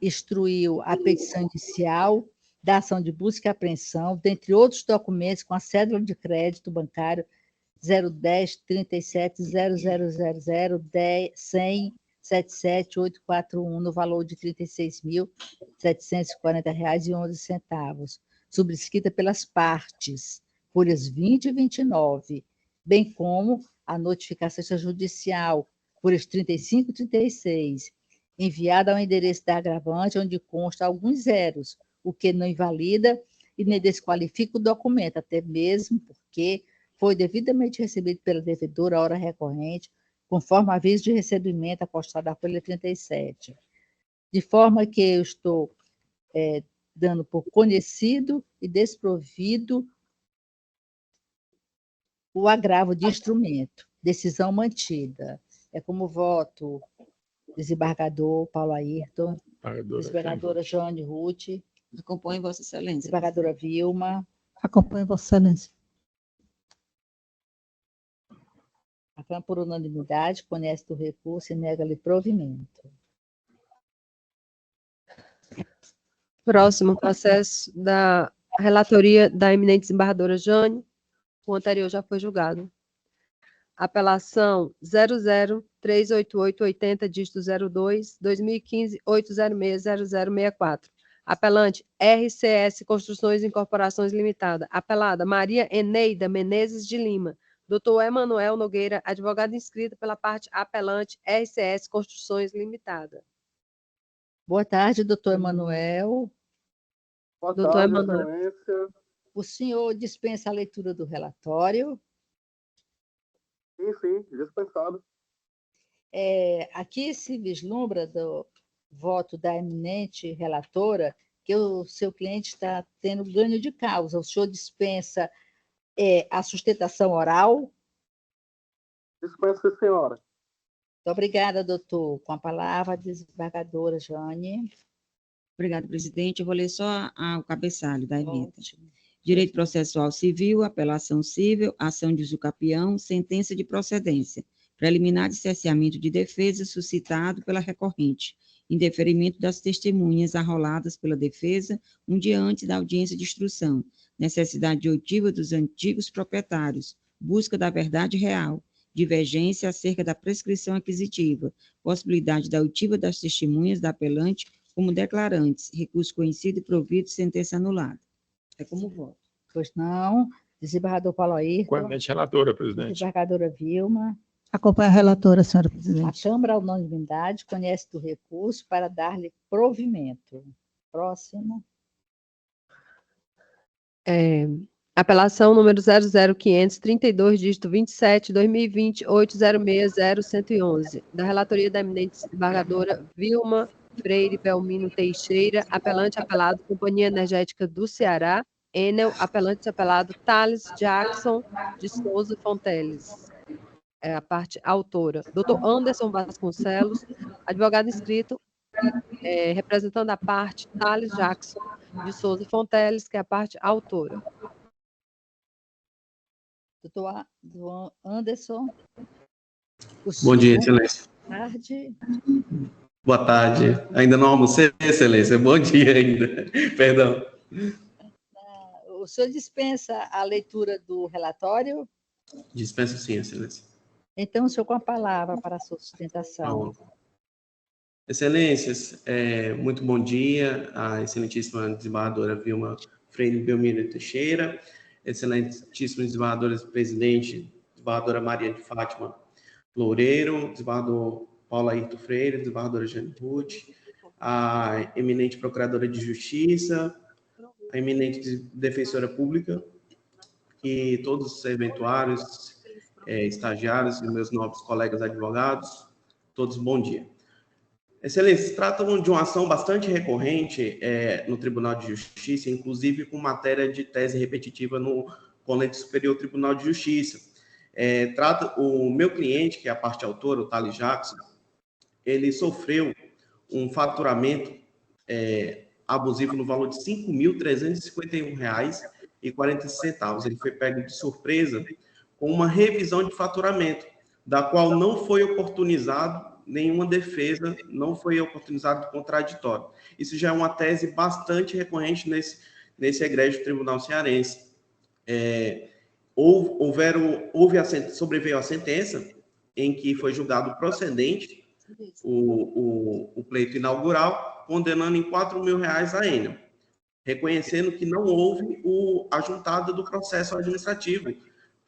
instruiu a petição inicial da ação de busca e apreensão, dentre outros documentos, com a cédula de crédito bancário 010-37000010-100-77841, no valor de R$ 36.740,11, subscrita pelas partes, folhas 20 e 29, bem como a notificação extrajudicial, folhas 35 e 36, enviada ao endereço da agravante, onde consta alguns zeros, o que não invalida e nem desqualifica o documento, até mesmo porque foi devidamente recebido pela devedora a hora recorrente, conforme o aviso de recebimento apostado à folha 37. De forma que eu estou dando por conhecido e desprovido o agravo de instrumento. Decisão mantida. É como voto desembargador Paulo Ayrton, desembargadora Joane Ruth. Acompanhe Vossa Excelência. Desembargadora Vilma. Acompanhe Vossa Excelência. A Câmara, por unanimidade, conhece do recurso e nega-lhe provimento. Próximo processo da relatoria da eminente desembargadora Jane. O anterior já foi julgado. Apelação 00-38880, dígito 02, 2015-806-0064. Apelante RCS Construções e Incorporações Limitada. Apelada Maria Eneida Menezes de Lima. Dr. Emanuel Nogueira, advogado inscrito pela parte apelante RCS Construções Limitada. Boa tarde, doutor Emanuel. Boa Doutor tarde, Emanuel. Excelência. O senhor dispensa a leitura do relatório. Sim, dispensado. Aqui se vislumbra do voto da eminente relatora que o seu cliente está tendo ganho de causa. O senhor dispensa a sustentação oral? Dispensa, senhora. Muito obrigada, doutor. Com a palavra, a desembargadora Jane. Obrigada, presidente. Eu vou ler só o cabeçalho da emenda. Ótimo. Direito processual civil, apelação civil, ação de usucapião, sentença de procedência, preliminar de cesseamento de defesa suscitado pela recorrente, indeferimento das testemunhas arroladas pela defesa um dia antes da audiência de instrução, necessidade de oitiva dos antigos proprietários, busca da verdade real, divergência acerca da prescrição aquisitiva, possibilidade da oitiva das testemunhas da apelante como declarantes, recurso conhecido e provido, sentença anulada. É como voto. Pois não. Desembargador Paulo Ayrton. Com a eminente relatora, presidente. Desembargadora Vilma. Acompanhe a relatora, senhora A presidente. Câmara, à unanimidade, conhece do recurso para dar-lhe provimento. Próximo. Apelação número 00532, dígito 27, 2020, 8060111, da relatoria da eminente desembargadora Vilma Freire Belmino Teixeira, apelante apelado Companhia Energética do Ceará, Enel, apelante apelado Thales Jackson de Souza Fonteles. É a parte autora. Dr. Anderson Vasconcelos, advogado inscrito, representando a parte Thales Jackson de Souza Fonteles, que é a parte autora. Doutor Anderson. Bom dia, Excelência. Boa tarde. Boa tarde. Ainda não almocei, Excelência. Bom dia ainda. Perdão. O senhor dispensa a leitura do relatório? Dispenso sim, Excelência. Então, o senhor com a palavra para a sua sustentação. Excelências, muito bom dia à excelentíssima desembargadora Vilma Freire Belmino Teixeira, excelentíssima desembargadora presidente, desembargadora Maria de Fátima Loureiro, desembargador Paulo Ayrton Freire, desembargadora Jane Ruth, a eminente procuradora de Justiça, a eminente defensora pública e todos os serventuários, estagiários e meus nobres colegas advogados, todos bom dia. Excelência, tratam de uma ação bastante recorrente no Tribunal de Justiça, inclusive com matéria de tese repetitiva no Conselho Superior Tribunal de Justiça. Trata o meu cliente, que é a parte autora, o Thales Jackson, ele sofreu um faturamento abusivo no valor de R$ 5.351,40. Ele foi pego de surpresa com uma revisão de faturamento, da qual não foi oportunizado nenhuma defesa, não foi oportunizado contraditório. Isso já é uma tese bastante recorrente nesse egrégio tribunal cearense. Sobreveio a sentença em que foi julgado procedente o pleito inaugural, condenando em R$4.000 a Enel, reconhecendo que não houve a juntada do processo administrativo,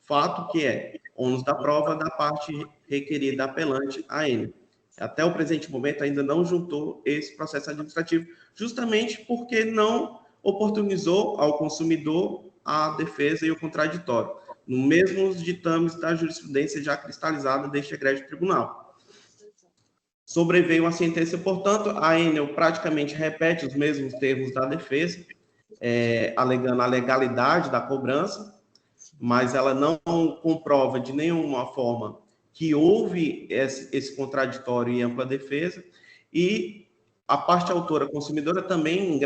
fato que é ônus da prova da parte requerida apelante a Enel. Até o presente momento ainda não juntou esse processo administrativo, justamente porque não oportunizou ao consumidor a defesa e o contraditório, no mesmo ditames da jurisprudência já cristalizada deste egrégio tribunal. Sobreveio a sentença, portanto, a Enel praticamente repete os mesmos termos da defesa, alegando a legalidade da cobrança, mas ela não comprova de nenhuma forma que houve esse contraditório e ampla defesa, e a parte autora consumidora também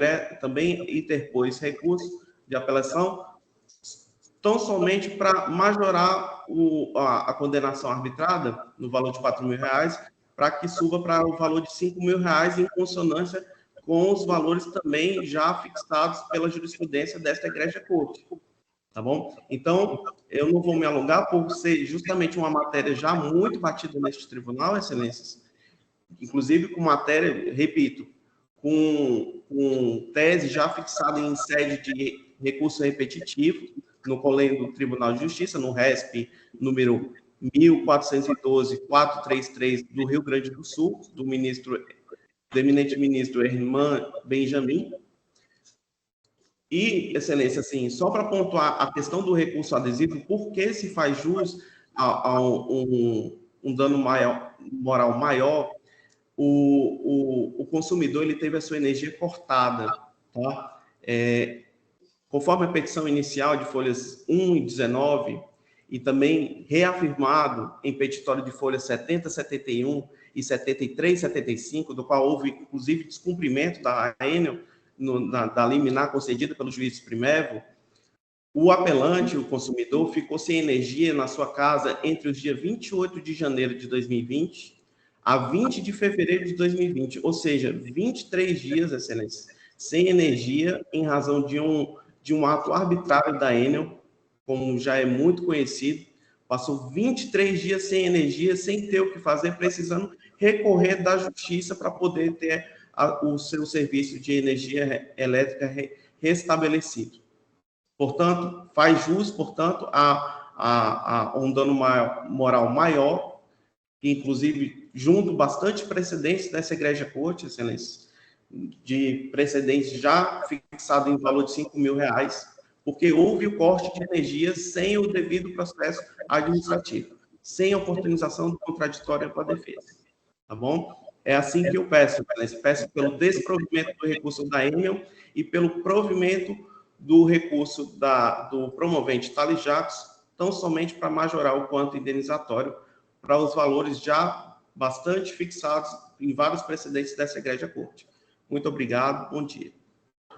interpôs recurso de apelação, tão somente para majorar a condenação arbitrada no valor de R$4.000, para que suba para o valor de R$5.000, em consonância com os valores também já fixados pela jurisprudência desta egrégia corte. Tá bom? Então, eu não vou me alongar por ser justamente uma matéria já muito batida neste tribunal, excelências, inclusive com matéria, repito, com tese já fixada em sede de recurso repetitivo, no colégio do Tribunal de Justiça, no RESP número 1412-433 do Rio Grande do Sul, do eminente ministro Herman Benjamin. E, excelência, assim, só para pontuar a questão do recurso adesivo, por que se faz jus a um dano moral maior, o consumidor ele teve a sua energia cortada, tá? Conforme a petição inicial de folhas 1 e 19, e também reafirmado em petitório de folhas 70, 71 e 73, 75, do qual houve, inclusive, descumprimento da Enel, da liminar concedida pelo juiz Primevo, o apelante, o consumidor, ficou sem energia na sua casa entre os dias 28 de janeiro de 2020 a 20 de fevereiro de 2020, ou seja, 23 dias, excelência, sem energia em razão de um ato arbitrário da Enel, como já é muito conhecido, passou 23 dias sem energia, sem ter o que fazer, precisando recorrer da justiça para poder ter o seu serviço de energia elétrica restabelecido. Portanto, faz jus, portanto, a um dano moral maior, que inclusive junto bastante precedentes dessa egrégia corte, excelência, de precedentes já fixado em valor de R$5.000, porque houve o corte de energia sem o devido processo administrativo, sem a oportunização do contraditório com a defesa. Tá bom? É assim que eu peço, peço pelo desprovimento do recurso da Enel e pelo provimento do recurso do promovente Thales Jacques, tão somente para majorar o quanto indenizatório para os valores já bastante fixados em vários precedentes dessa egrégia corte. Muito obrigado, bom dia.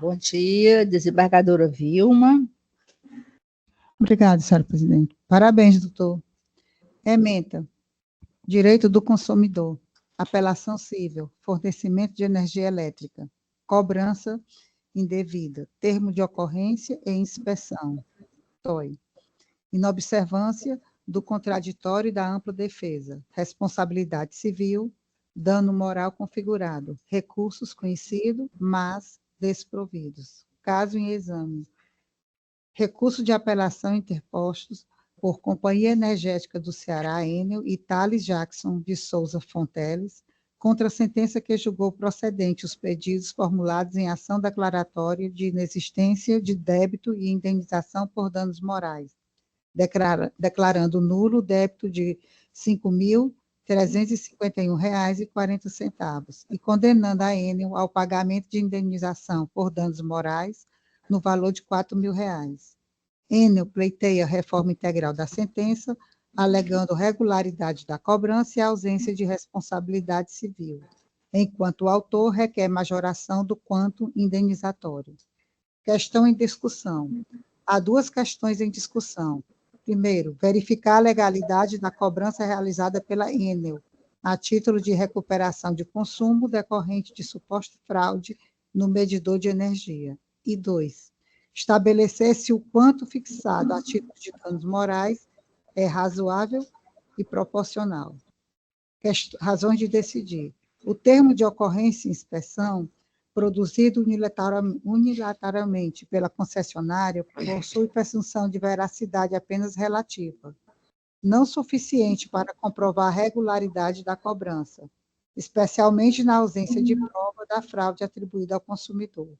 Bom dia, desembargadora Vilma. Obrigada, senhora presidente. Parabéns, doutor. Ementa. Direito do consumidor. Apelação civil. Fornecimento de energia elétrica. Cobrança indevida. Termo de ocorrência e inspeção. TOI. Inobservância do contraditório e da ampla defesa. Responsabilidade civil. Dano moral configurado. Recursos conhecidos, mas desprovidos. Caso em exame. Recurso de apelação interpostos por Companhia Energética do Ceará, Enel, e Thales Jackson de Souza Fonteles, contra a sentença que julgou procedente os pedidos formulados em ação declaratória de inexistência de débito e indenização por danos morais, declarando nulo o débito de R$ 5.351,40 e condenando a Enel ao pagamento de indenização por danos morais no valor de R$ 4.000. Enel pleiteia a reforma integral da sentença, alegando regularidade da cobrança e ausência de responsabilidade civil, enquanto o autor requer majoração do quanto indenizatório. Questão em discussão. Há duas questões em discussão. Primeiro, verificar a legalidade da cobrança realizada pela Enel, a título de recuperação de consumo decorrente de suposta fraude no medidor de energia. E 2, estabelecer se o quanto fixado a título de danos morais é razoável e proporcional. Razões de decidir. O termo de ocorrência e inspeção, produzido unilateralmente pela concessionária, possui presunção de veracidade apenas relativa, não suficiente para comprovar a regularidade da cobrança, especialmente na ausência de prova da fraude atribuída ao consumidor.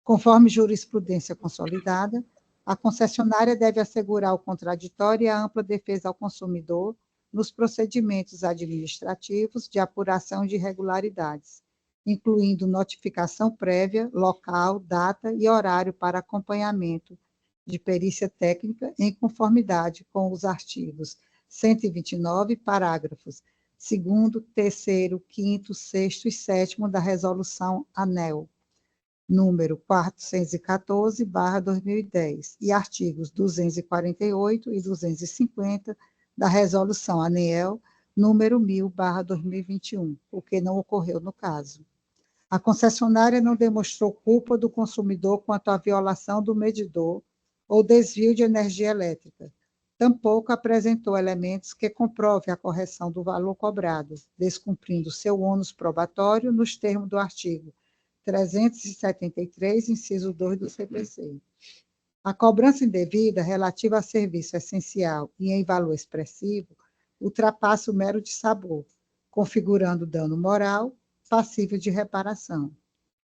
Conforme jurisprudência consolidada, a concessionária deve assegurar o contraditório e a ampla defesa ao consumidor nos procedimentos administrativos de apuração de irregularidades, incluindo notificação prévia, local, data e horário para acompanhamento de perícia técnica em conformidade com os artigos 129, parágrafos 2º, 3º, 5º, 6º e 7º da Resolução ANEEL, número 414/2010, e artigos 248 e 250 da Resolução ANEEL, número 1000/2021, o que não ocorreu no caso. A concessionária não demonstrou culpa do consumidor quanto à violação do medidor ou desvio de energia elétrica. Tampouco apresentou elementos que comprovem a correção do valor cobrado, descumprindo seu ônus probatório nos termos do artigo 373, inciso 2 do CPC. A cobrança indevida relativa a serviço essencial e em valor expressivo ultrapassa o mero dissabor, configurando dano moral passível de reparação.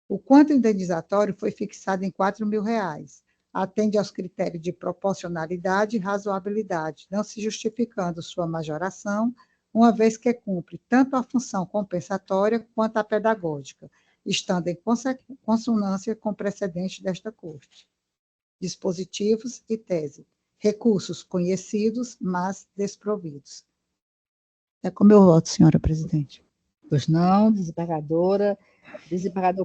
O quanto indenizatório foi fixado em R$4.000, atende aos critérios de proporcionalidade e razoabilidade, não se justificando sua majoração, uma vez que cumpre tanto a função compensatória quanto a pedagógica, estando em consonância com o precedente desta Corte. Dispositivos e tese. Recursos conhecidos, mas desprovidos. É com meu voto, senhora presidente. Pois não, desembargador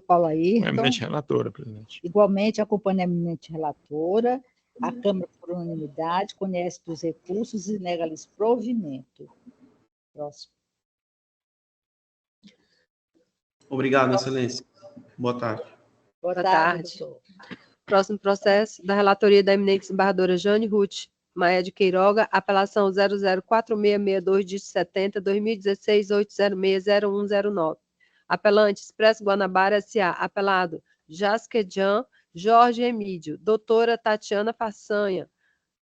Paulo Ayrton. Eminente relatora, presidente. Igualmente, acompanha a eminente relatora. A Câmara, por unanimidade, conhece dos recursos e nega-lhes provimento. Próximo. Obrigado, Excelência. Boa tarde. Boa Boa tarde, tarde. doutor. Próximo processo, da relatoria da eminente desembargadora Jane Ruth Maia de Queiroga, apelação 004662 de 70, 2016, 8060109. Apelante, Expresso Guanabara S.A., apelado Jasquejan Jorge Emídio, doutora Tatiana Façanha,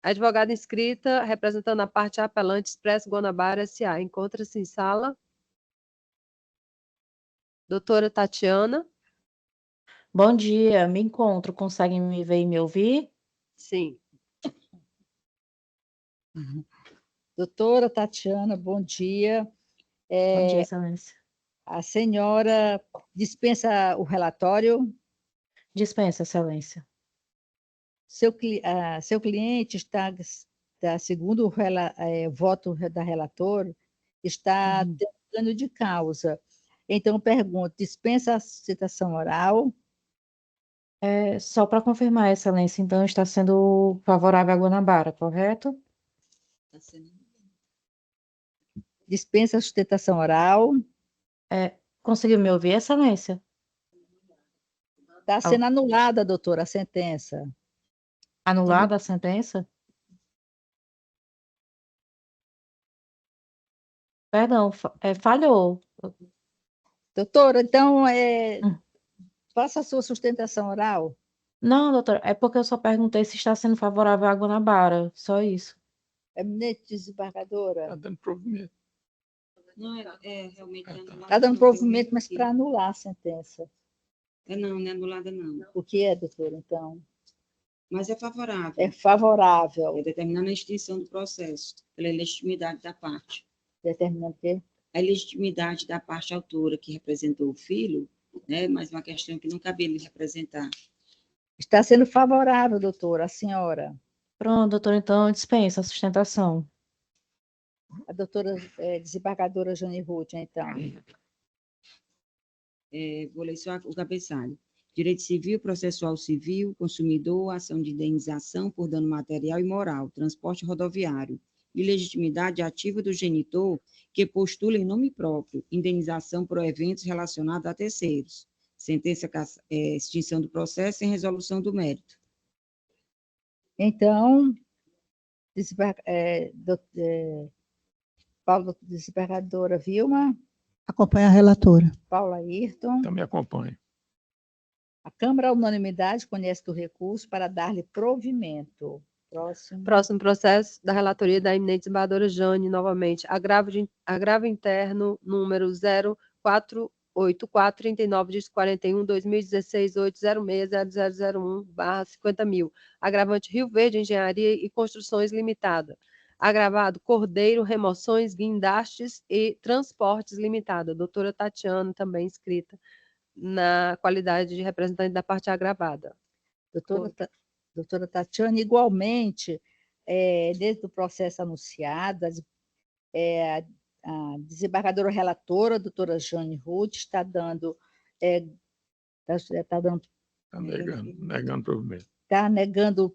advogada inscrita, representando a parte apelante Expresso Guanabara S.A. Encontra-se em sala. Doutora Tatiana. Bom dia, me encontro. Conseguem me ver e me ouvir? Sim. Doutora Tatiana, bom dia. Bom dia, Excelência. A senhora dispensa o relatório? Dispensa, Excelência. Seu cliente está segundo o voto da relatora, está tendo dano de causa. Então, pergunto, dispensa a citação oral? Só para confirmar, Excelência, então está sendo favorável a Guanabara, correto? Dispensa a sustentação oral? Conseguiu me ouvir, Excelência? Está sendo anulada, doutora, a sentença. Anulada a sentença? Perdão, falhou. Doutora, então, faça a sua sustentação oral. Não, doutora, é porque eu só perguntei se está sendo favorável a Guanabara, só isso. Eminente desembargadora. Está dando provimento. Não, realmente anulada. Está dando provimento, mas para anular a sentença. Não é anulada, não. O que é, doutora, então? Mas é favorável. É favorável. É determinando a extinção do processo, pela legitimidade da parte. Determinando o quê? A legitimidade da parte autora que representou o filho, né, mas uma questão que não cabia lhe representar. Está sendo favorável, doutora, a senhora. Pronto, doutora, então dispensa a sustentação. A doutora desembargadora Jane Ruth, então. Vou ler só o cabeçalho. Direito civil, processual civil, consumidor, ação de indenização por dano material e moral, transporte rodoviário, e legitimidade ativa do genitor que postula em nome próprio indenização por eventos relacionados a terceiros. Sentença extinção do processo em resolução do mérito. Então, desembargadora Vilma, Acompanha a relatora. Paula Ayrton, Também acompanho. a Câmara, à unanimidade, conhece do recurso para dar-lhe provimento. Próximo. Próximo processo da relatoria da eminente desembargadora Jane, novamente, agravo interno número 048439/2016-806-00001/50.000, agravante Rio Verde Engenharia e Construções Limitada, agravado Cordeiro Remoções, Guindastes e Transportes Limitada, doutora Tatiana, também inscrita na qualidade de representante da parte agravada. Doutora Tatiana, igualmente, desde o processo anunciado, a desembargadora relatora, a doutora Jane Ruth, está negando provimento. Está negando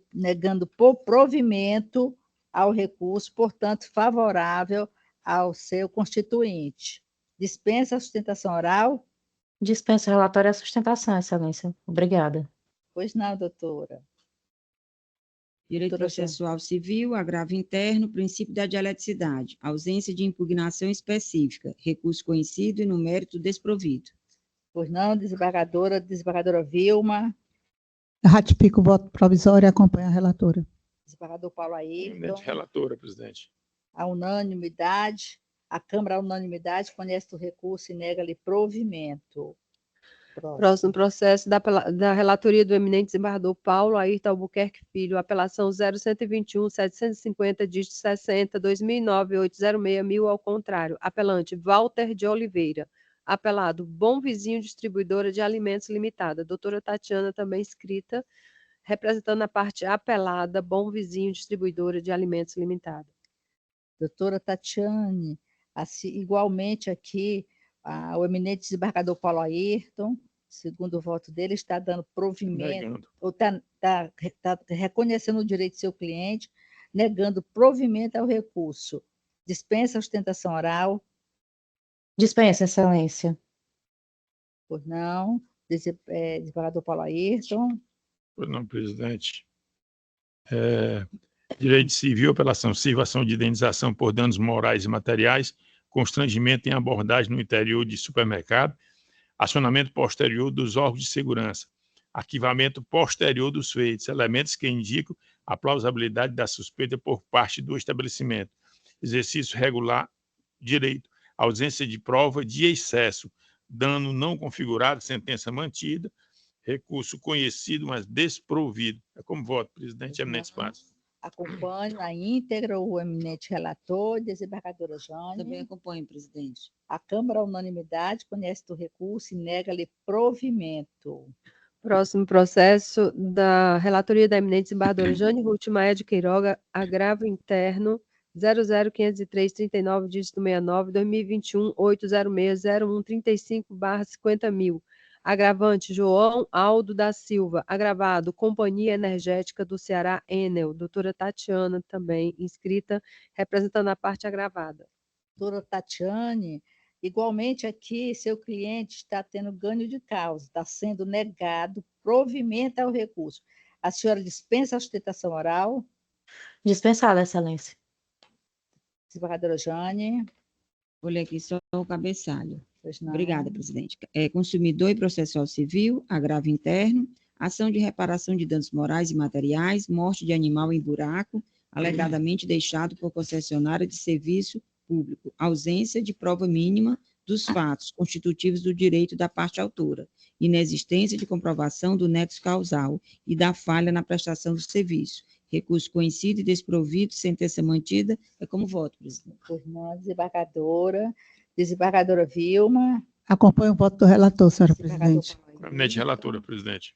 provimento ao recurso, portanto, favorável ao seu constituinte. Dispensa a sustentação oral? Dispensa o relatório e a sustentação, Excelência. Obrigada. Pois não, doutora. Direito processual civil, agravo interno, princípio da dialeticidade, ausência de impugnação específica, recurso conhecido e no mérito desprovido. Pois não, desembargadora Vilma. Ratifico o voto provisório e acompanho a relatora. Desembargador Paulo Ayrton. Relatora, presidente. A unanimidade, a Câmara, à unanimidade, conhece o recurso e nega-lhe provimento. Próximo processo da relatoria do eminente desembargador Paulo Ayrton Albuquerque Filho, apelação 0121-750, dígito 60, 2009-806-1000, ao contrário. Apelante Walter de Oliveira. Apelado Bom Vizinho Distribuidora de Alimentos Limitada. Doutora Tatiana, também inscrita, representando a parte apelada Bom Vizinho Distribuidora de Alimentos Limitada. Doutora Tatiane, assim, igualmente aqui, o eminente desembargador Paulo Ayrton, segundo o voto dele, está dando provimento, ou está reconhecendo o direito do seu cliente, negando provimento ao recurso. Dispensa a sustentação oral? Dispensa, Excelência. Pois não. Desembargador Paulo Ayrton. Pois não, presidente. Direito civil, apelação civil, ação de indenização por danos morais e materiais, constrangimento em abordagem no interior de supermercado, acionamento posterior dos órgãos de segurança, arquivamento posterior dos feitos, elementos que indicam a plausibilidade da suspeita por parte do estabelecimento, exercício regular, direito, ausência de prova de excesso, dano não configurado, sentença mantida, recurso conhecido, mas desprovido. É como voto, presidente eminente Espaço. Acompanho na íntegra o eminente relator, desembargadora Jane. Também acompanho, presidente. A Câmara, à unanimidade, conhece do recurso e nega-lhe provimento. Próximo processo da relatoria da eminente desembargadora Jane Ruth Maia de Queiroga, agravo interno 0050339, dígito 69, 2021-806-0135/50.000. Agravante João Aldo da Silva. Agravado Companhia Energética do Ceará, Enel. Doutora Tatiana, também inscrita, representando a parte agravada. Doutora Tatiane, igualmente aqui, seu cliente está tendo ganho de causa, está sendo negado provimento ao recurso. A senhora dispensa a sustentação oral? Dispensada, Excelência. Desembargadora Jane. Vou ler aqui só o cabeçalho. Pois não. Obrigada, presidente. Consumidor e processual civil, agravo interno, ação de reparação de danos morais e materiais, morte de animal em buraco, alegadamente deixado por concessionária de serviço público, ausência de prova mínima dos fatos constitutivos do direito da parte autora, inexistência de comprovação do nexo causal e da falha na prestação do serviço, recurso conhecido e desprovido, sentença mantida, é como voto, presidente. Pois não, desembargadora. Desembargadora Vilma. Acompanho o voto do relator, senhora presidente. Eminente relatora, presidente.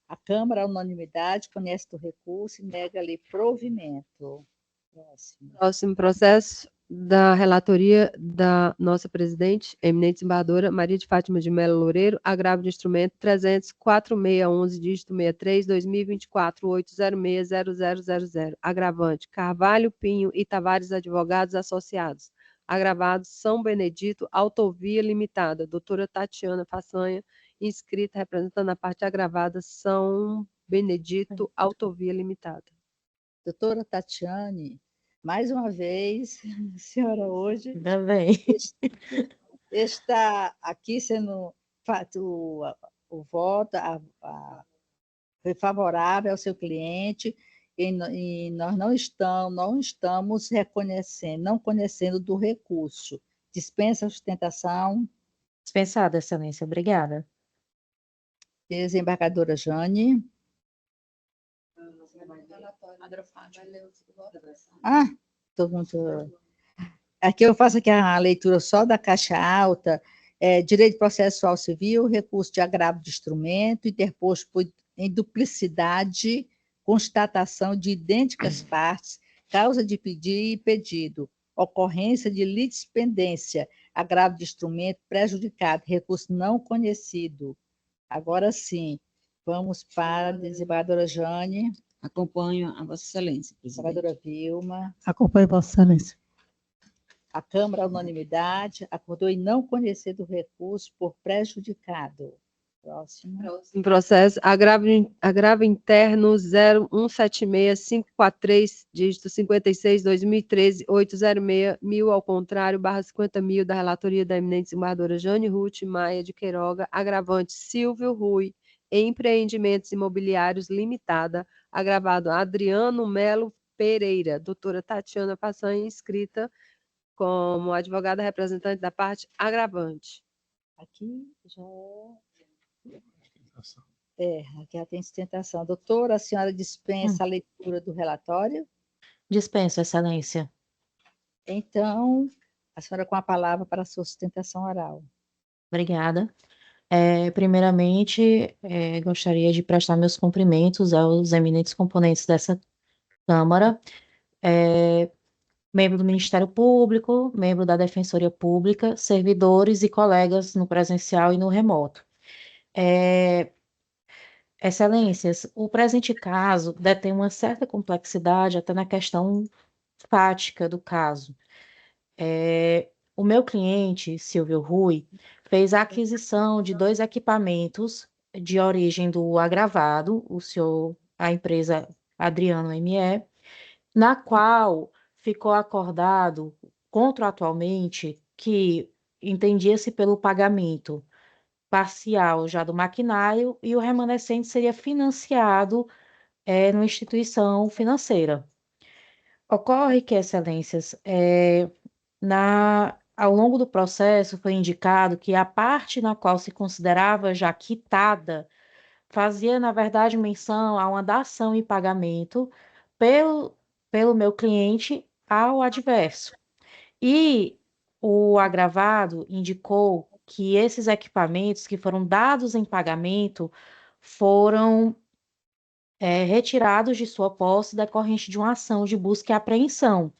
A Câmara, à unanimidade, conhece do recurso e nega-lhe provimento. Próximo processo da relatoria da nossa presidente, eminente desembargadora Maria de Fátima de Mello Loureiro, agravo de instrumento 300-4611, dígito 63, 2024, 8060000. Agravante, Carvalho, Pinho e Tavares Advogados Associados. Agravados, São Benedito, Autovia Limitada. Doutora Tatiana Façanha, inscrita, representando a parte agravada, São Benedito, Autovia Limitada. Doutora Tatiane, mais uma vez, a senhora hoje Ainda bem. está aqui sendo o voto foi favorável ao seu cliente e nós não estamos não conhecendo do recurso. Dispensa a sustentação. Dispensada, Excelência. Obrigada. Desembargadora Jane. Todo mundo. Aqui eu faço aqui a leitura só da caixa alta. Direito processual civil, recurso de agravo de instrumento, interposto em duplicidade, constatação de idênticas partes, causa de pedir e pedido, ocorrência de litispendência, agravo de instrumento prejudicado, recurso não conhecido. Agora sim, vamos para a desembargadora Jane. Acompanho a Vossa Excelência, presidente. Desembargadora Vilma. Acompanho Vossa Excelência. A Câmara, à unanimidade, acordou em não conhecer do recurso por prejudicado. Próximo. Em processo, agravo interno 0176543, dígito 56, 2013, 806.000, ao contrário, /50.000, da relatoria da eminente desembargadora Jane Ruth Maia de Queiroga, agravante Silvio Rui, Empreendimentos Imobiliários Limitada, agravado Adriano Melo Pereira, doutora Tatiana Façanha, inscrita como advogada representante da parte agravante. Aqui já aqui ela tem sustentação. Doutora, a senhora dispensa a leitura do relatório? Dispenso, Excelência. Então, a senhora com a palavra para a sua sustentação oral. Obrigada. Primeiramente, gostaria de prestar meus cumprimentos aos eminentes componentes dessa Câmara, membro do Ministério Público, membro da Defensoria Pública, servidores e colegas no presencial e no remoto. Excelências, o presente caso detém uma certa complexidade até na questão fática do caso. O meu cliente, Silvio Rui, fez a aquisição de 2 equipamentos de origem do agravado, a empresa Adriano ME, na qual ficou acordado contratualmente que entendia-se pelo pagamento parcial já do maquinário e o remanescente seria financiado numa instituição financeira. Ocorre que, Excelências, ao longo do processo foi indicado que a parte na qual se considerava já quitada fazia, na verdade, menção a uma dação em pagamento pelo meu cliente ao adverso. E o agravado indicou que esses equipamentos que foram dados em pagamento foram retirados de sua posse decorrente de uma ação de busca e apreensão.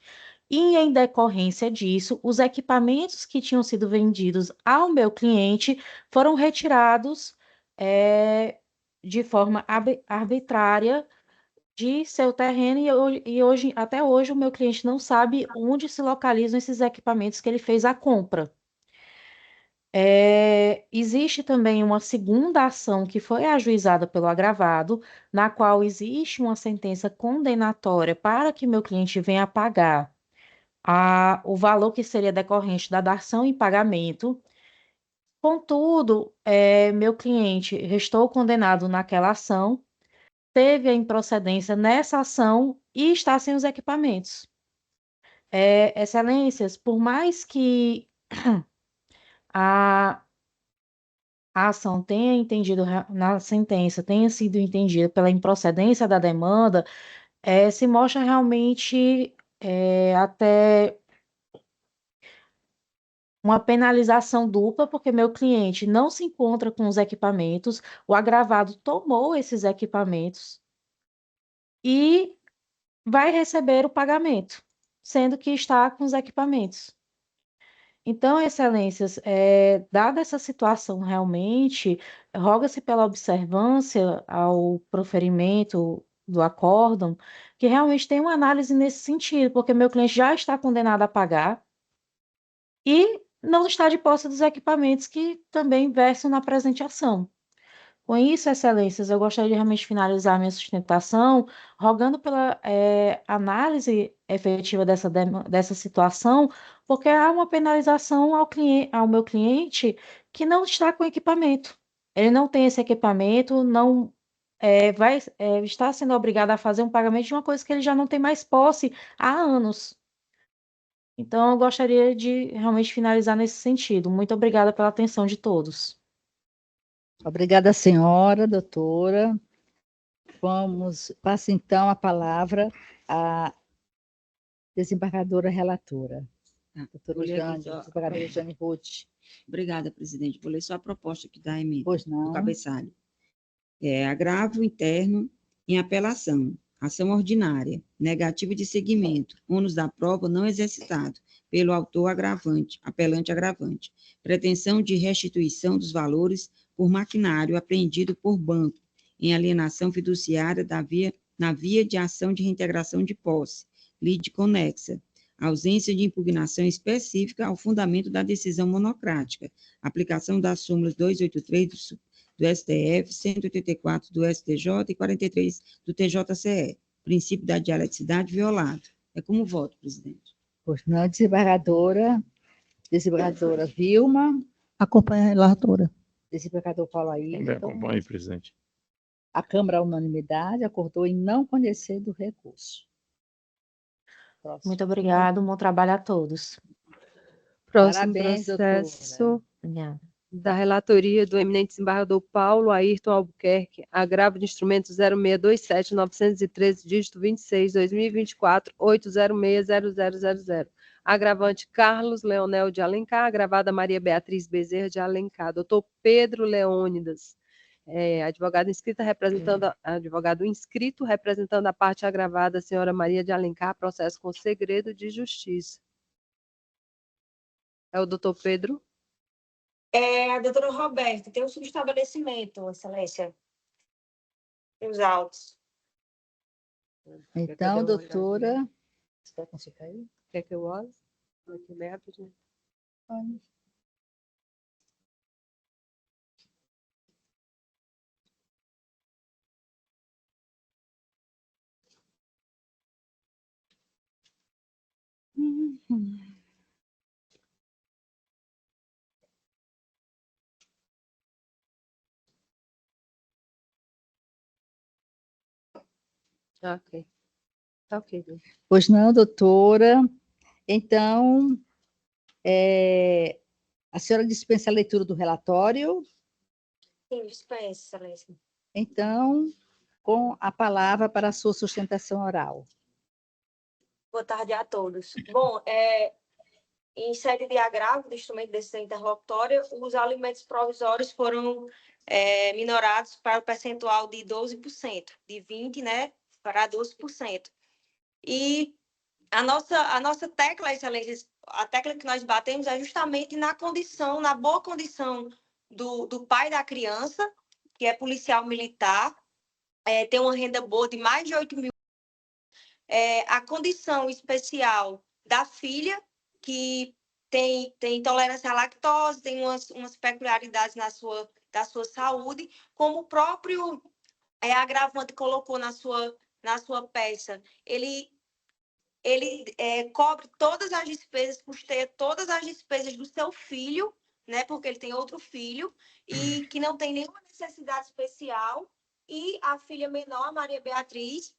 E, em decorrência disso, os equipamentos que tinham sido vendidos ao meu cliente foram retirados de forma arbitrária de seu terreno e hoje, até hoje o meu cliente não sabe onde se localizam esses equipamentos que ele fez a compra. Existe também uma segunda ação que foi ajuizada pelo agravado, na qual existe uma sentença condenatória para que meu cliente venha pagar o valor que seria decorrente da dação em pagamento. Contudo, meu cliente restou condenado naquela ação, teve a improcedência nessa ação e está sem os equipamentos. Excelências, por mais que a ação tenha entendido na sentença, tenha sido entendida pela improcedência da demanda, se mostra realmente até uma penalização dupla, porque meu cliente não se encontra com os equipamentos, o agravado tomou esses equipamentos e vai receber o pagamento, sendo que está com os equipamentos. Então, excelências, dada essa situação realmente, roga-se pela observância ao proferimento do acórdão, que realmente tem uma análise nesse sentido, porque meu cliente já está condenado a pagar e não está de posse dos equipamentos que também versam na presente ação. Com isso, excelências, eu gostaria de realmente finalizar minha sustentação, rogando pela análise efetiva dessa situação, porque há uma penalização ao meu cliente que não está com equipamento. Ele não tem esse equipamento, não está sendo obrigado a fazer um pagamento de uma coisa que ele já não tem mais posse há anos. Então, eu gostaria de realmente finalizar nesse sentido. Muito obrigada pela atenção de todos. Obrigada, senhora, doutora. Passa então a palavra à desembargadora relatora, doutora Jane, desembargadora Jane Ruth. Obrigada, presidente. Vou ler só a proposta aqui da emenda, Pois não. do cabeçalho. Agravo interno em apelação, ação ordinária, negativa de seguimento, ônus da prova não exercitado pelo autor agravante, apelante agravante, pretensão de restituição dos valores por maquinário apreendido por banco, em alienação fiduciária na via de ação de reintegração de posse, lide conexa, ausência de impugnação específica ao fundamento da decisão monocrática, aplicação das súmulas 283 do STF, 184 do STJ e 43 do TJCE, princípio da dialeticidade violado. É como voto, presidente. Pois não, desembargadora Vilma. Acompanha a relatora. Desembargador Paulo Também Ayrton. acompanhe, presidente. A Câmara, à unanimidade, acordou em não conhecer do recurso. Próximo. Muito obrigada, bom trabalho a todos. Próximo Parabéns, processo doutora. Obrigada. da relatoria do eminente desembargador Paulo Ayrton Albuquerque, agravo de instrumento 0627-913, dígito 26, 2024, 8060000. Agravante Carlos Leonel de Alencar, agravada Maria Beatriz Bezerra de Alencar. Doutor Pedro Leônidas, advogado inscrito representando a parte agravada, a senhora Maria de Alencar, processo com segredo de justiça. É o doutor Pedro? A doutora Roberta, tem um subestabelecimento, excelência. E os autos. Então, doutora... Você vai consultar aí? Quer que eu olhe? Aqui bem rapidinho. Ok. Ok. Pois não, doutora. Então, a senhora dispensa a leitura do relatório? Sim, dispensa, excelência. Então, com a palavra para a sua sustentação oral. Boa tarde a todos. Bom, em sede de agravo do instrumento de decisão interlocutória, os alimentos provisórios foram minorados para o percentual de 12%, de 20%, né, para 12%. E a nossa tecla, excelência, a tecla que nós batemos é justamente na boa condição do pai da criança, que é policial militar, tem uma renda boa de mais de 8 mil. A condição especial da filha, que tem intolerância à lactose, tem umas peculiaridades da sua saúde, como o próprio agravante colocou na sua peça. Ele cobre todas as despesas, custeia todas as despesas do seu filho, né, porque ele tem outro filho, e que não tem nenhuma necessidade especial, e a filha menor, a Maria Beatriz,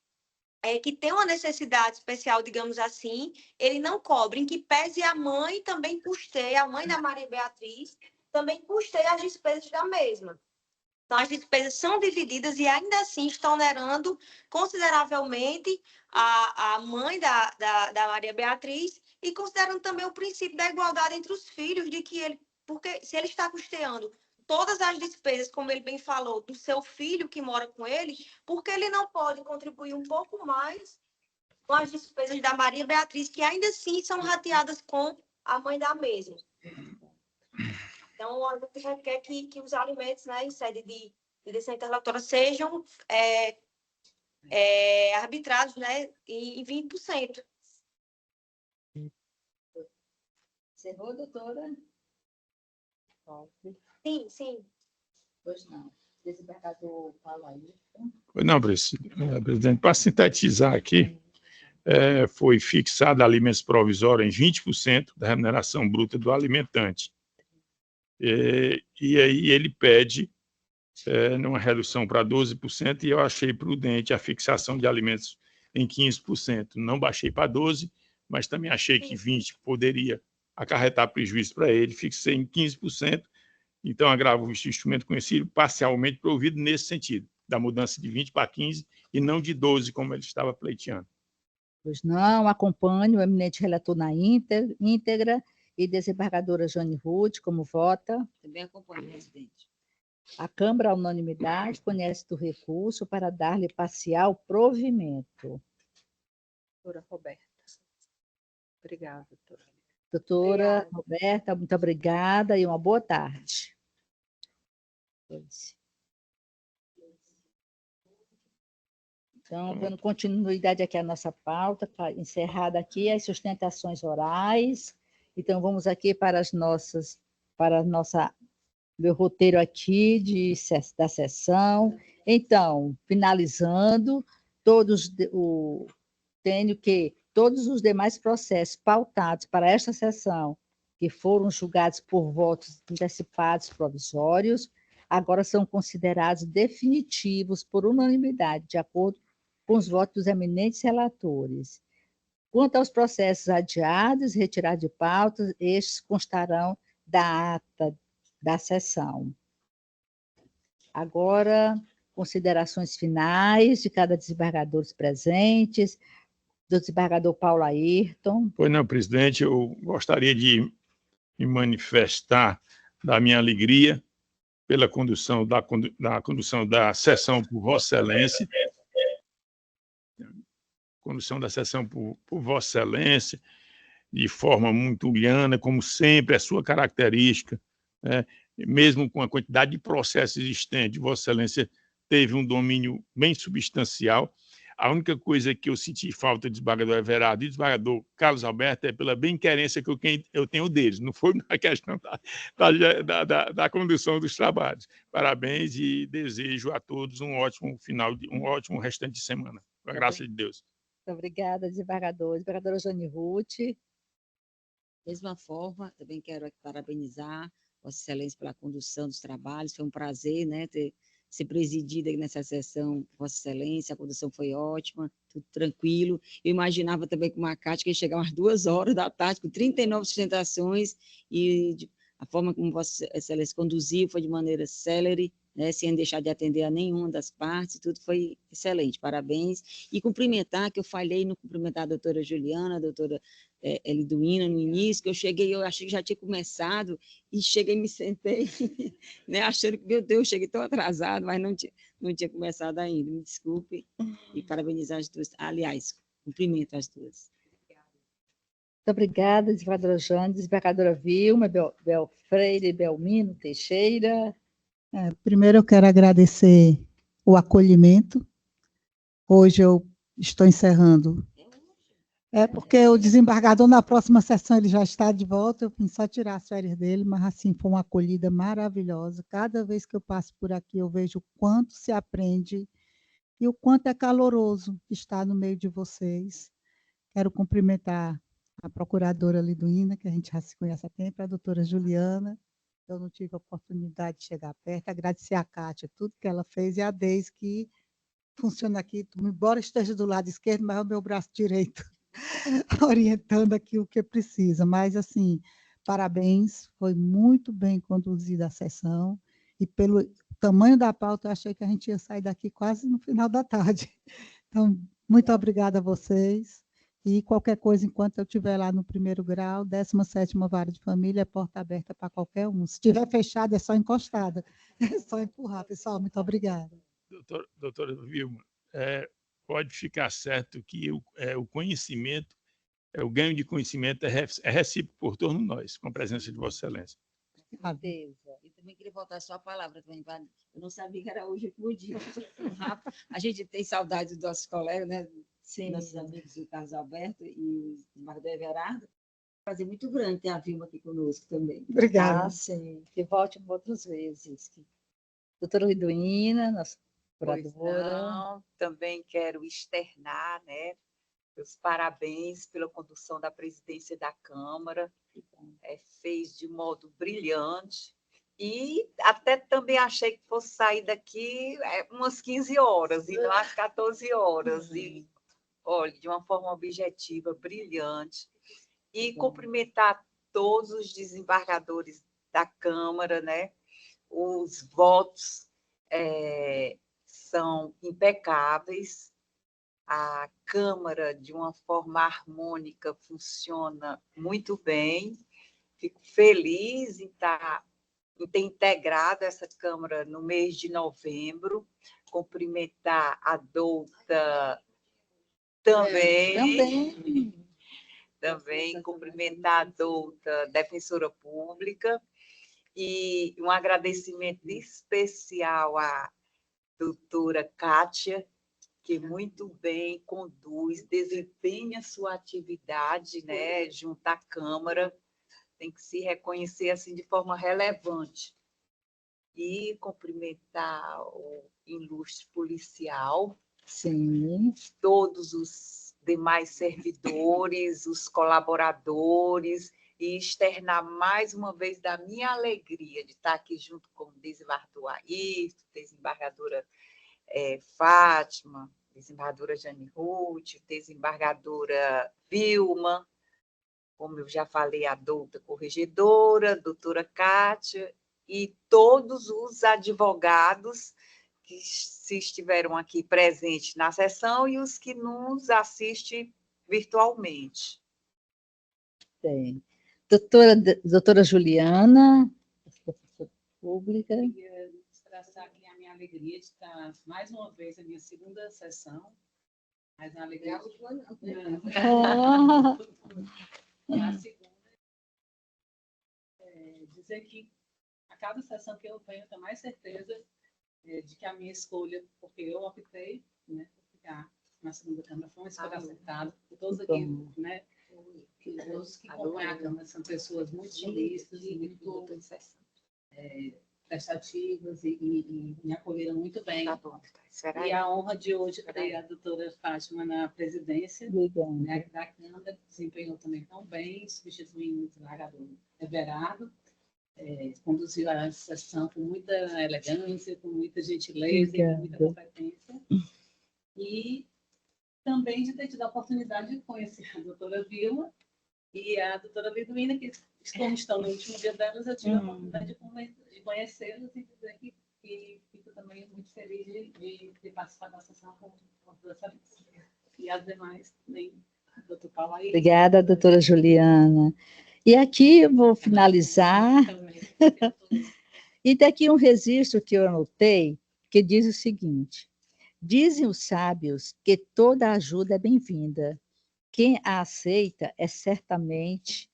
que tem uma necessidade especial, digamos assim, ele não cobre, em que pese a mãe também custeia, a mãe da Maria Beatriz também custeia as despesas da mesma. Então, as despesas são divididas e ainda assim estão onerando consideravelmente a mãe da Maria Beatriz e considerando também o princípio da igualdade entre os filhos, de que porque se ele está custeando todas as despesas, como ele bem falou, do seu filho que mora com ele, porque ele não pode contribuir um pouco mais com as despesas da Maria Beatriz, que ainda assim são rateadas com a mãe da mesma. Então, a gente requer que os alimentos, né, em sede de decisão interlocutora sejam arbitrados, né, em 20%. Encerrou, doutora? Sim, sim. Pois não. Desembargador Paulo Ayrton. Pois não, presidente. Para sintetizar aqui, foi fixado alimentos provisórios em 20% da remuneração bruta do alimentante. E aí ele pede uma redução para 12%, e eu achei prudente a fixação de alimentos em 15%. Não baixei para 12%, mas também achei que 20% poderia acarretar prejuízo para ele, fixei em 15%, então agravo este instrumento conhecido parcialmente provido nesse sentido, da mudança de 20% para 15% e não de 12%, como ele estava pleiteando. Pois não, acompanho o eminente relator na íntegra e desembargadora Jane Ruth, como vota. Também acompanho, presidente. A Câmara, à unanimidade, conhece do recurso para dar-lhe parcial provimento. Doutora Roberta. Obrigada, doutora. Doutora Roberta, muito obrigada e uma boa tarde. Então, dando continuidade aqui à nossa pauta, encerrada aqui as sustentações orais. Então, vamos aqui para meu roteiro aqui da sessão. Então, finalizando, tenho que todos os demais processos pautados para esta sessão, que foram julgados por votos antecipados provisórios, agora são considerados definitivos por unanimidade, de acordo com os votos dos eminentes relatores. Quanto aos processos adiados e retirados de pauta, estes constarão da ata da sessão. Agora, considerações finais de cada desembargador presentes. Do desembargador Paulo Ayrton. Pois não, presidente, eu gostaria de me manifestar da minha alegria pela condução da sessão por Vossa Excelência, por Vossa Excelência, de forma muito liana, como sempre, é sua característica, né? Mesmo com a quantidade de processos existentes, Vossa Excelência teve um domínio bem substancial. A única coisa que eu senti falta de desembargador Everardo e desembargador Carlos Alberto é pela bem-querência que eu tenho deles, não foi na questão da condução dos trabalhos. Parabéns e desejo a todos um ótimo restante de semana, com a graça de Deus. Muito obrigada, desembargador. Desembargadora Jane Ruth. Mesma forma, também quero aqui parabenizar Vossa Excelência pela condução dos trabalhos, foi um prazer, né, ser presidida nessa sessão, Vossa Excelência, a condução foi ótima, tudo tranquilo. Eu imaginava também com uma Cátia que ia chegar umas 2 horas da tarde, com 39 sustentações, e a forma como Vossa Excelência conduziu foi de maneira célere, né, sem deixar de atender a nenhuma das partes, tudo foi excelente, parabéns. E cumprimentar, que eu falhei no cumprimentar a doutora Juliana, a doutora Eliduína no início, que eu achei que já tinha começado, e cheguei e me sentei, né, achando que, meu Deus, cheguei tão atrasado, mas não tinha começado ainda, me desculpe, e parabenizar as duas, aliás, cumprimento as duas. Muito obrigada, desembargadora Jane, desembargadora Vilma, Freire, Belmino, Teixeira. Primeiro eu quero agradecer o acolhimento. Hoje eu estou encerrando. Porque o desembargador, na próxima sessão, ele já está de volta, eu vim só tirar as férias dele, mas assim, foi uma acolhida maravilhosa. Cada vez que eu passo por aqui, eu vejo o quanto se aprende e o quanto é caloroso estar no meio de vocês. Quero cumprimentar a procuradora Liduína, que a gente já se conhece há tempo, a doutora Juliana. Eu não tive a oportunidade de chegar perto, agradecer a Cátia, tudo que ela fez, e a Deise, que funciona aqui, embora esteja do lado esquerdo, mas é o meu braço direito, orientando aqui o que precisa. Mas, assim, parabéns, foi muito bem conduzida a sessão, e pelo tamanho da pauta, eu achei que a gente ia sair daqui quase no final da tarde. Então, muito obrigada a vocês. E qualquer coisa, enquanto eu estiver lá no 1º grau, 17ª Vara de Família, é porta aberta para qualquer um. Se estiver fechada, é só encostada. É só empurrar, pessoal. Muito obrigada. Doutora Vilma, pode ficar certo que o conhecimento, o ganho de conhecimento é recíproco por todos nós, com a presença de Vossa Excelência. Com certeza. E também queria voltar a sua palavra também. Eu não sabia que era hoje que podia. A gente tem saudade dos nossos colegas, né? Sim. Nossos amigos, o Carlos Alberto e o Marcelo Everardo. Prazer muito grande ter a Vilma aqui conosco também. Obrigada. Ah, sim. Que volte outras vezes. Doutora Liduína, nossa Pois curadora. não, também quero externar, né, os parabéns pela condução da presidência da Câmara, fez de modo brilhante, e até também achei que fosse sair daqui umas 15 horas, e não às 14 horas, e olha, de uma forma objetiva, brilhante, e cumprimentar todos os desembargadores da Câmara, né, os votos são impecáveis, a Câmara, de uma forma harmônica, funciona muito bem. Fico feliz em ter integrado essa Câmara no mês de novembro. Cumprimentar a douta também cumprimentar a douta defensora pública, e um agradecimento especial à doutora Kátia, que muito bem conduz, desempenha sua atividade, né, junto à Câmara, tem que se reconhecer assim de forma relevante. E cumprimentar o ilustre policial, Sim. todos os demais servidores, os colaboradores, e externar mais uma vez da minha alegria de estar aqui junto com o desembargador Ayrton, desembargadora Fátima, desembargadora Jane Ruth, desembargadora Vilma, como eu já falei, a douta corregedora, doutora Kátia, e todos os advogados que se estiveram aqui presentes na sessão e os que nos assistem virtualmente. Tem. Doutora Juliana, professora pública. Eu queria expressar aqui a minha alegria de estar mais uma vez na minha segunda sessão, mas a alegria de... A segunda dizer que a cada sessão que eu venho, eu tenho mais certeza de que a minha escolha, porque eu optei, né, por ficar na segunda Câmara, foi uma escolha acertada por todos aqui, né? Todos que acompanham a Câmara são pessoas muito solistas, muito prestativas e me acolheram muito bem. Tá bom, e a honra de hoje ter a doutora Fátima na presidência, né, da Câmara, desempenhou também tão bem, substituindo o desembargador Everardo, conduziu a sessão com muita elegância, com muita gentileza e com muita competência. E também de ter tido a oportunidade de conhecer a doutora Vilma e a doutora Liduína, que como estão no último dia delas, eu tive a oportunidade de conhecê-las e dizer que fico também muito feliz de participar da sessão com toda essa vez. E as demais, também, doutor Paulo aí. Obrigada, doutora Juliana. E aqui eu vou finalizar. E daqui um registro que eu anotei, que diz o seguinte: dizem os sábios que toda ajuda é bem-vinda. Quem a aceita certamente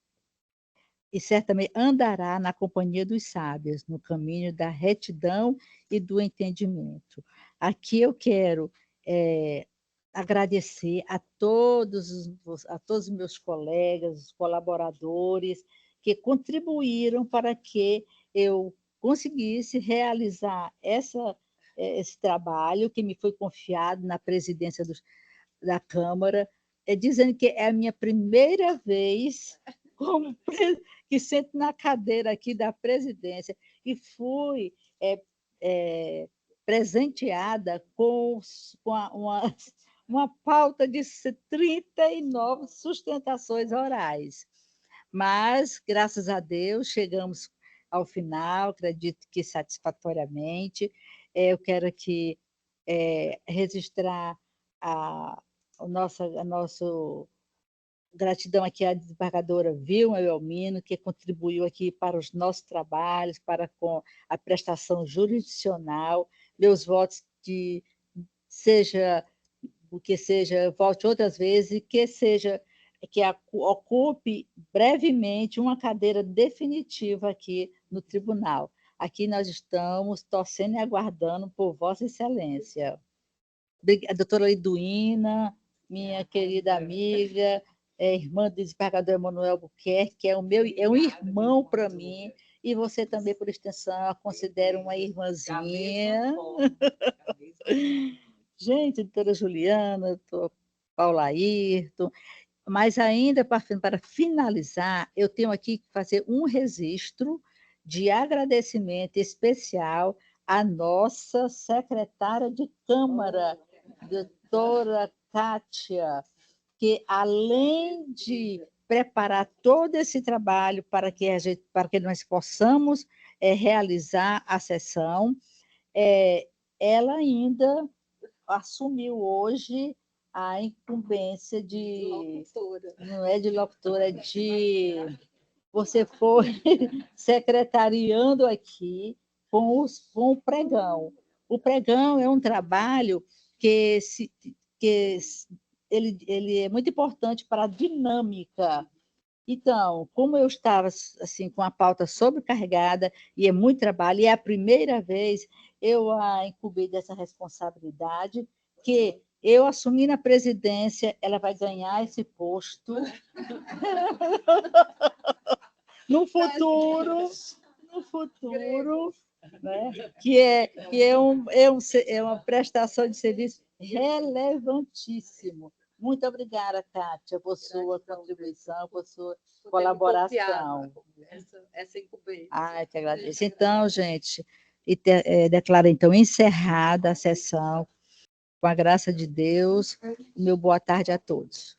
andará na companhia dos sábios, no caminho da retidão e do entendimento. Aqui eu quero agradecer a todos os meus colegas, os colaboradores, que contribuíram para que eu conseguisse realizar esse trabalho que me foi confiado na presidência da Câmara, dizendo que é a minha primeira vez que sento na cadeira aqui da presidência, e fui presenteada com uma pauta de 39 sustentações orais. Mas, graças a Deus, chegamos ao final, acredito que satisfatoriamente. Eu quero aqui registrar a nossa gratidão aqui à desembargadora Vilma Belmino, que contribuiu aqui para os nossos trabalhos, com a prestação jurisdicional. Meus votos seja que seja, volte outras vezes e que ocupe brevemente uma cadeira definitiva aqui no tribunal. Aqui nós estamos torcendo e aguardando por Vossa Excelência. A doutora Liduína, minha querida amiga, irmã do desembargador Emanuel Albuquerque, que é um irmão para mim, e você também, por extensão, a considero uma irmãzinha. Gente, doutora Juliana, doutora Paula Ayrton, mas ainda para finalizar, eu tenho aqui que fazer um registro de agradecimento especial à nossa secretária de Câmara, doutora Kátia, que além de preparar todo esse trabalho para que nós possamos realizar a sessão, ela ainda assumiu hoje a incumbência de locutora. Não é de locutora, é de... Você foi secretariando aqui com o pregão. O pregão é um trabalho que ele é muito importante para a dinâmica. Então, como eu estava assim com a pauta sobrecarregada e é muito trabalho, e é a primeira vez eu a incumbei dessa responsabilidade, que eu assumi na presidência, ela vai ganhar esse posto no futuro, né? que é uma prestação de serviço relevantíssimo. Muito obrigada, Kátia, por sua contribuição, por sua colaboração. Essa incumbência. Ai, te agradeço. Então, gente, declaro então encerrada a sessão. Com a graça de Deus, meu boa tarde a todos.